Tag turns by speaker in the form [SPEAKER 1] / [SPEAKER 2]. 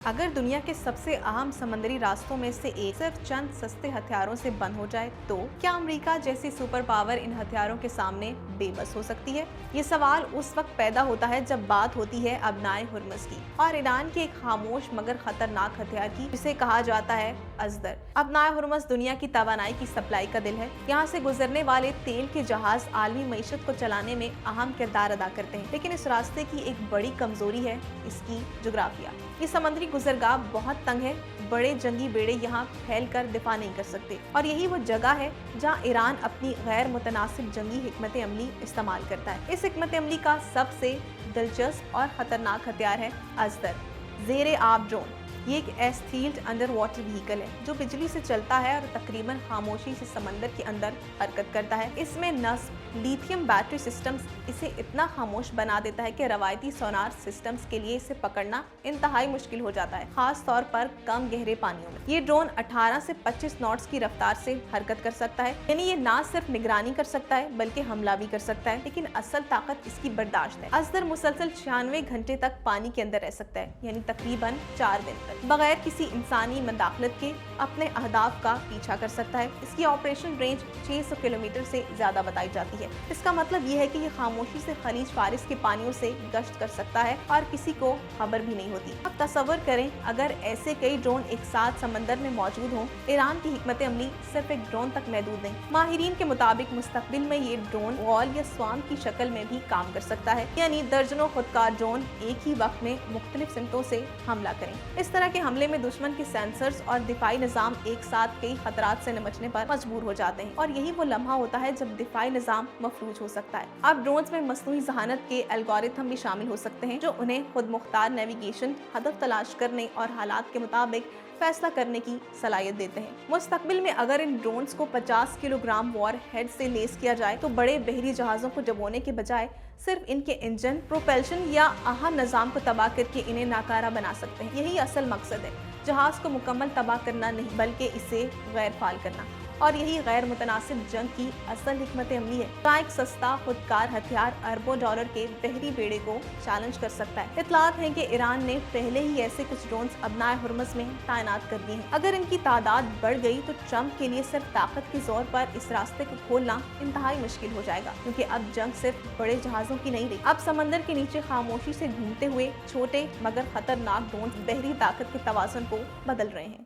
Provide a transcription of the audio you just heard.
[SPEAKER 1] अगर दुनिया के सबसे अहम समुद्री रास्तों में से एक सिर्फ चंद सस्ते हथियारों से बंद हो जाए तो क्या अमेरिका जैसी सुपर पावर इन हथियारों के सामने बेबस हो सकती है? ये सवाल उस वक्त पैदा होता है जब बात होती है अबनाए हुर्मुज़ की और ईरान के एक खामोश मगर खतरनाक हथियार की, जिसे कहा जाता है अजदर। अबनाए हुर्मुज़ दुनिया की तवानाई की सप्लाई का दिल है। यहाँ से गुजरने वाले तेल के जहाज आलमी मईशत को चलाने में अहम किरदार अदा करते हैं, लेकिन इस रास्ते की एक बड़ी कमजोरी है इसकी जोग्राफिया। ये समुद्री गुजरगाह बहुत तंग है, बड़े जंगी बेड़े यहाँ फैल कर दिफा नहीं कर सकते और यही वो जगह है जहाँ ईरान अपनी गैर मुतनासिब जंगी हिकमत अमली इस्तेमाल करता है। इस हिकमत अमली का सबसे दिलचस्प और खतरनाक हथियार है अजदर, ज़ेरे आब ड्रोन। ये एक एस्टील्ड अंडर वाटर व्हीकल है जो बिजली से चलता है और तकरीबन खामोशी से समंदर के अंदर हरकत करता है। इसमें नस्ब लिथियम बैटरी सिस्टम्स इसे इतना खामोश बना देता है कि रवायती सोनार सिस्टम्स के लिए इसे पकड़ना इंतहाई मुश्किल हो जाता है, खास तौर पर कम गहरे पानियों में। ये ड्रोन 18 से 25 नॉट्स की रफ्तार से हरकत कर सकता है, यानी ये ना सिर्फ निगरानी कर सकता है बल्कि हमला भी कर सकता है, लेकिन असल ताकत इसकी बर्दाश्त है। अजदर मुसलसल 96 घंटे तक पानी के अंदर रह सकता है, यानी तकरीबन 4 दिन तक, बगैर किसी इंसानी मदाखलत के अपने अहदाफ का पीछा कर सकता है। इसकी ऑपरेशन रेंज 600 किलोमीटर से ज्यादा बताई जाती है। इसका मतलब ये है कि ये खामोशी से खलीज फारिस के पानियों से गश्त कर सकता है और किसी को खबर भी नहीं होती। अब तसव्वुर करें अगर ऐसे कई ड्रोन एक साथ समंदर में मौजूद हों। ईरान की हिकमत अमली सिर्फ एक ड्रोन तक महदूद नहीं। माहिरीन के मुताबिक मुस्तकबिल में ये ड्रोन वॉल या स्वाम की शक्ल में भी काम कर सकता है, यानी दर्जनों खुदकार ड्रोन एक ही वक्त में मुख्तलिफ सिमतों से हमला करें। इस तरह के हमले में दुश्मन के सेंसर्स और दिफाई निजाम एक साथ कई खतरात से निपटने पर मजबूर हो जाते हैं और यही वो लम्हा होता है जब दिफाई निजाम मफलूज हो सकता है। अब ड्रोन्स में मसनूई ज़हानत के एल्गोरिथम भी शामिल हो सकते हैं जो उन्हें खुद मुख्तार नेविगेशन, हदफ तलाश करने और हालात के मुताबिक फैसला करने की सलाहियत देते हैं। मुस्तकबिल में अगर इन ड्रोन्स को 50 किलोग्राम वॉर हेड से लेस किया जाए तो बड़े बहरी जहाजों को डुबोने के बजाय सिर्फ इनके इंजन, प्रोपल्शन या अहम निज़ाम को तबाह करके इन्हें नाकारा बना सकते हैं। यही असल मकसद है, जहाज को मुकम्मल तबाह करना नहीं बल्कि इसे गैर फाल करना। और यही गैर मुतनासिब जंग की असल हिकमत अमली है। का एक सस्ता खुदकार हथियार अरबों डॉलर के बहरी बेड़े को चैलेंज कर सकता है। इतलात है कि ईरान ने पहले ही ऐसे कुछ ड्रोन्स अबनाए हुर्मुज़ में तैनात कर दिए हैं। अगर इनकी तादाद बढ़ गई तो ट्रंप के लिए सिर्फ ताकत के जोर पर इस रास्ते को खोलना इंतहाई मुश्किल हो जाएगा, क्योंकि अब जंग सिर्फ बड़े जहाजों की नहीं रही। अब समंदर के नीचे खामोशी से घूमते हुए छोटे मगर खतरनाक ड्रोन बहरी ताकत के तवाज़ुन को बदल रहे हैं।